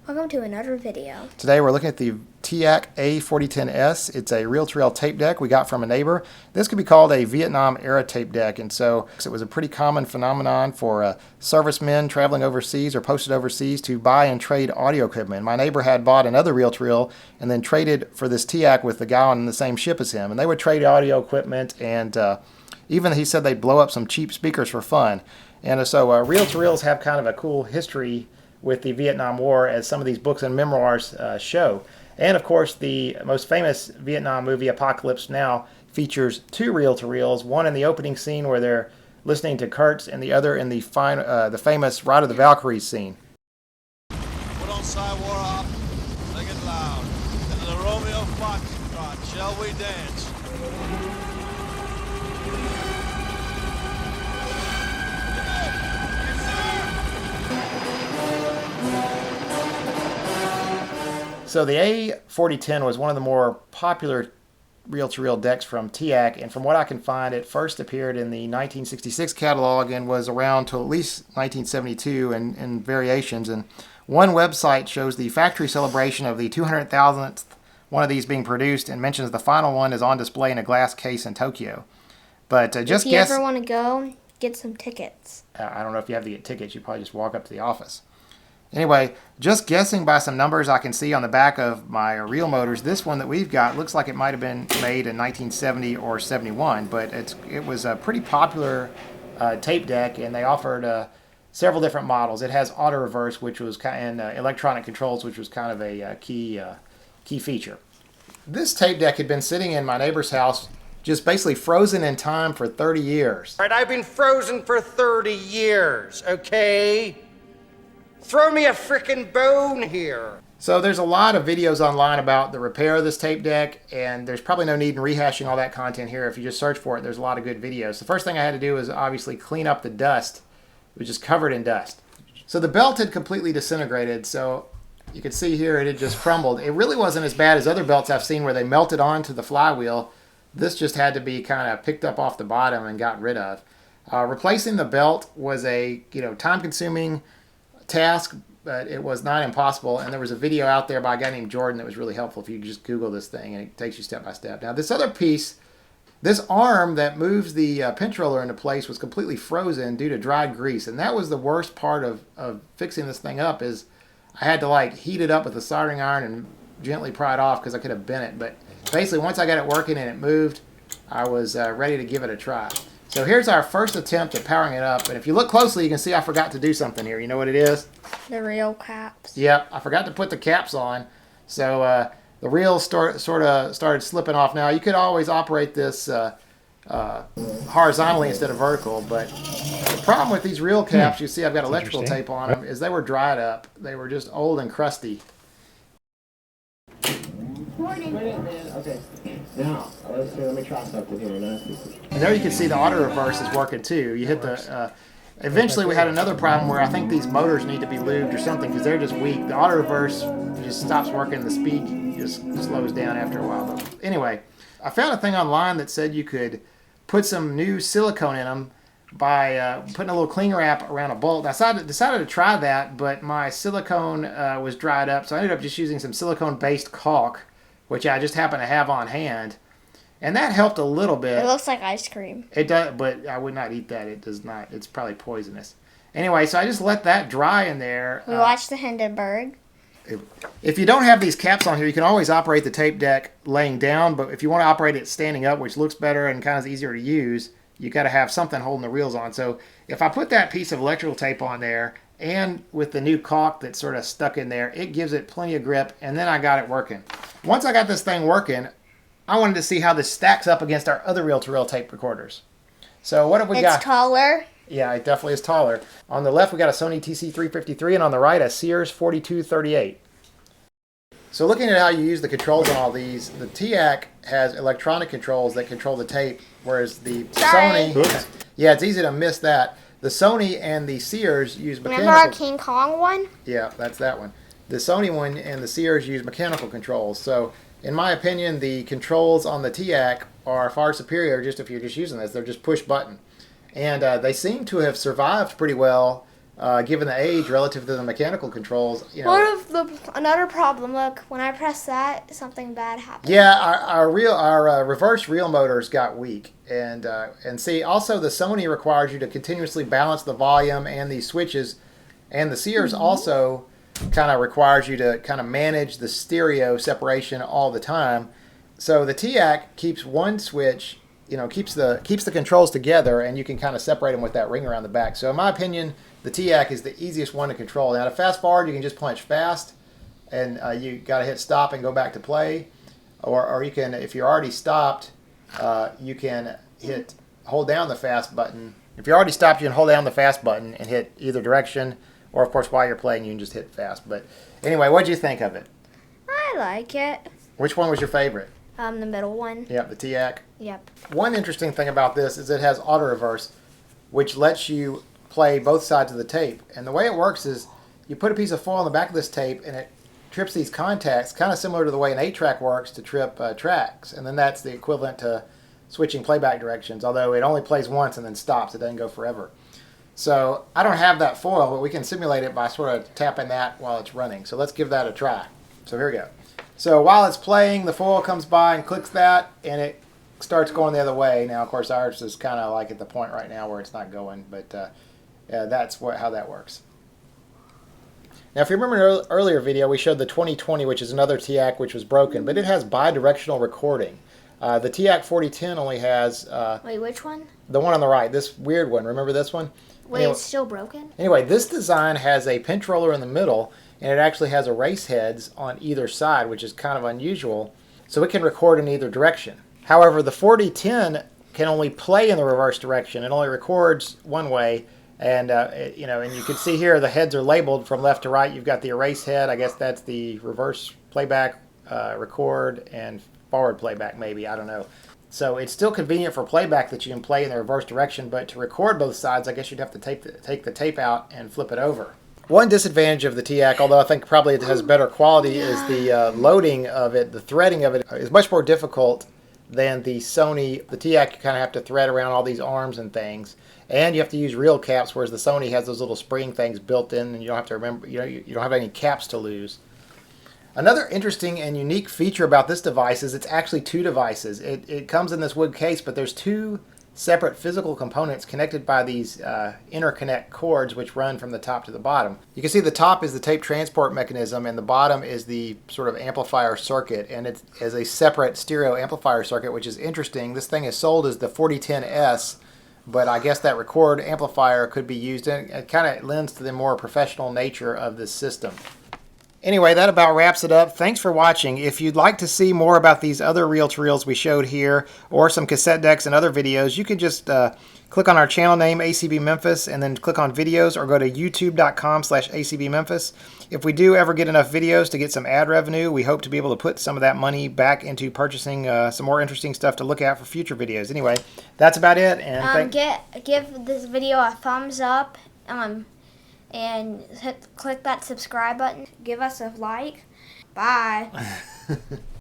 Welcome to another video. Today we're looking at the Teac A-4010S. It's a reel-to-reel tape deck we got from a neighbor. This could be called a Vietnam-era tape deck, and so it was a pretty common phenomenon for servicemen traveling overseas or posted overseas to buy and trade audio equipment. My neighbor had bought another reel-to-reel and then traded for this Teac with the guy on the same ship as him, and they would trade audio equipment, and even he said they'd blow up some cheap speakers for fun. And so reel-to-reels have kind of a cool history with the Vietnam War, as some of these books and memoirs show. And of course, the most famous Vietnam movie, Apocalypse Now, features two reel-to-reels, one in the opening scene where they're listening to Kurtz, and the other in the famous Ride of the Valkyries scene. Put on War off, make it loud. Into the Romeo Foxtrot, shall we dance? So the A-4010 was one of the more popular reel-to-reel decks from Teac, and from what I can find, it first appeared in the 1966 catalog and was around till at least 1972 in variations. And one website shows the factory celebration of the 200,000th one of these being produced and mentions the final one is on display in a glass case in Tokyo. But just if you ever want to go, get some tickets. I don't know if you have to get tickets. You probably just walk up to the office. Anyway, just guessing by some numbers I can see on the back of my reel motors, this one that we've got looks like it might have been made in 1970 or 71, but it was a pretty popular tape deck, and they offered several different models. It has auto reverse, which was and electronic controls, which was kind of a key feature. This tape deck had been sitting in my neighbor's house, just basically frozen in time for 30 years. All right, I've been frozen for 30 years, okay? Throw me a frickin' bone here. So there's a lot of videos online about the repair of this tape deck, and there's probably no need in rehashing all that content here. If you just search for it, there's a lot of good videos. The first thing I had to do was obviously clean up the dust. It was just covered in dust. So the belt had completely disintegrated, so you can see here it had just crumbled. It really wasn't as bad as other belts I've seen where they melted onto the flywheel. This just had to be kind of picked up off the bottom and got rid of. Replacing the belt was a time-consuming task, but it was not impossible, and there was a video out there by a guy named Jordan that was really helpful if you just Google this thing, and it takes you step by step. Now this other piece, this arm that moves the pinch roller into place, was completely frozen due to dried grease, and that was the worst part of fixing this thing up. Is I had to heat it up with a soldering iron and gently pry it off because I could have bent it, but basically once I got it working and it moved, I was ready to give it a try. So here's our first attempt at powering it up. And if you look closely, you can see I forgot to do something here. You know what it is? The reel caps. Yep, I forgot to put the caps on. So the reel sort of started slipping off. Now, you could always operate this horizontally instead of vertical. But the problem with these reel caps, you see I've got electrical tape on them, is they were dried up. They were just old and crusty. Morning. Okay. Now, let me try something here. And there you can see the auto reverse is working too. You hit the. Eventually, we had another problem where I think these motors need to be lubed or something because they're just weak. The auto reverse just stops working. The speed just slows down after a while. But anyway, I found a thing online that said you could put some new silicone in them by putting a little cling wrap around a bolt. I decided to try that, but my silicone was dried up, so I ended up just using some silicone-based caulk, which I just happen to have on hand. And that helped a little bit. It looks like ice cream. It does, but I would not eat that. It does not. It's probably poisonous. Anyway, so I just let that dry in there. We watched the Hindenburg. If you don't have these caps on here, you can always operate the tape deck laying down, but if you want to operate it standing up, which looks better and kind of easier to use, you got to have something holding the reels on. So if I put that piece of electrical tape on there, and with the new caulk that's sort of stuck in there, it gives it plenty of grip, and then I got it working. Once I got this thing working, I wanted to see how this stacks up against our other reel-to-reel tape recorders. So what have we got? It's taller. Yeah, it definitely is taller. On the left, we got a Sony TC-353, and on the right, a Sears 4238. So looking at how you use the controls on all these, the Teac has electronic controls that control the tape, whereas the Sony... Oops. Yeah, it's easy to miss that. The Sony and the Sears use mechanical... Remember our King Kong one? Yeah, that's that one. The Sony one and the Sears use mechanical controls. So, in my opinion, the controls on the Teac are far superior just if you're just using this. They're just push button. And they seem to have survived pretty well given the age relative to the mechanical controls. You know, What if another problem? Look, when I press that, something bad happens. yeah, our reverse reel motors got weak, and see, also the Sony requires you to continuously balance the volume and these switches, and the Sears also kind of requires you to kind of manage the stereo separation all the time. So the Teac keeps one switch, you know, keeps the controls together, and you can kind of separate them with that ring around the back. So in my opinion, the Teac is the easiest one to control. Now to fast forward, you can just punch fast, and you got to hit stop and go back to play, or you can, if you're already stopped, you can hold down the fast button. If you're already stopped, you can hold down the fast button and hit either direction, or of course while you're playing you can just hit fast. But anyway, what did you think of it? I like it. Which one was your favorite? The middle one. Yep, the Teac. Yep. One interesting thing about this is it has auto reverse, which lets you play both sides of the tape. And the way it works is you put a piece of foil on the back of this tape and it trips these contacts, kind of similar to the way an 8-track works to trip tracks. And then that's the equivalent to switching playback directions, although it only plays once and then stops. It doesn't go forever. So I don't have that foil, but we can simulate it by sort of tapping that while it's running. So let's give that a try. So here we go. So while it's playing, the foil comes by and clicks that, and it starts going the other way. Now, of course, ours is kind of like at the point right now where it's not going, but that's how that works. Now, if you remember an earlier video, we showed the 2020, which is another Teac which was broken, but it has bidirectional recording. The Teac A-4010 only has... Wait, which one? The one on the right, this weird one. Remember this one? Wait, Anyway, it's still broken? Anyway, this design has a pinch roller in the middle, and it actually has erase heads on either side, which is kind of unusual, so it can record in either direction. However, the 4010 can only play in the reverse direction. It only records one way, and you know, and you can see here the heads are labeled from left to right. You've got the erase head. I guess that's the reverse playback, record, and forward playback maybe. I don't know. So it's still convenient for playback that you can play in the reverse direction, but to record both sides, I guess you'd have to take the tape out and flip it over. One disadvantage of the Teac, although I think probably it has better quality, is the loading of it. The threading of it is much more difficult than the Sony. The Teac, you kind of have to thread around all these arms and things, and you have to use reel caps, whereas the Sony has those little spring things built in, and you don't have to remember. You know, you don't have any caps to lose. Another interesting and unique feature about this device is it's actually two devices. It comes in this wood case, but there's two separate physical components connected by these interconnect cords which run from the top to the bottom. You can see the top is the tape transport mechanism and the bottom is the sort of amplifier circuit, and it is a separate stereo amplifier circuit, which is interesting. This thing is sold as the 4010S, but I guess that record amplifier could be used, and it kind of lends to the more professional nature of this system. Anyway, that about wraps it up. Thanks for watching. If you'd like to see more about these other reel-to-reels we showed here, or some cassette decks and other videos, you can just click on our channel name, ACB Memphis, and then click on videos, or go to youtube.com/ACB Memphis. If we do ever get enough videos to get some ad revenue, we hope to be able to put some of that money back into purchasing some more interesting stuff to look at for future videos. Anyway, that's about it. And give this video a thumbs up. And click that subscribe button. Give us a like. Bye.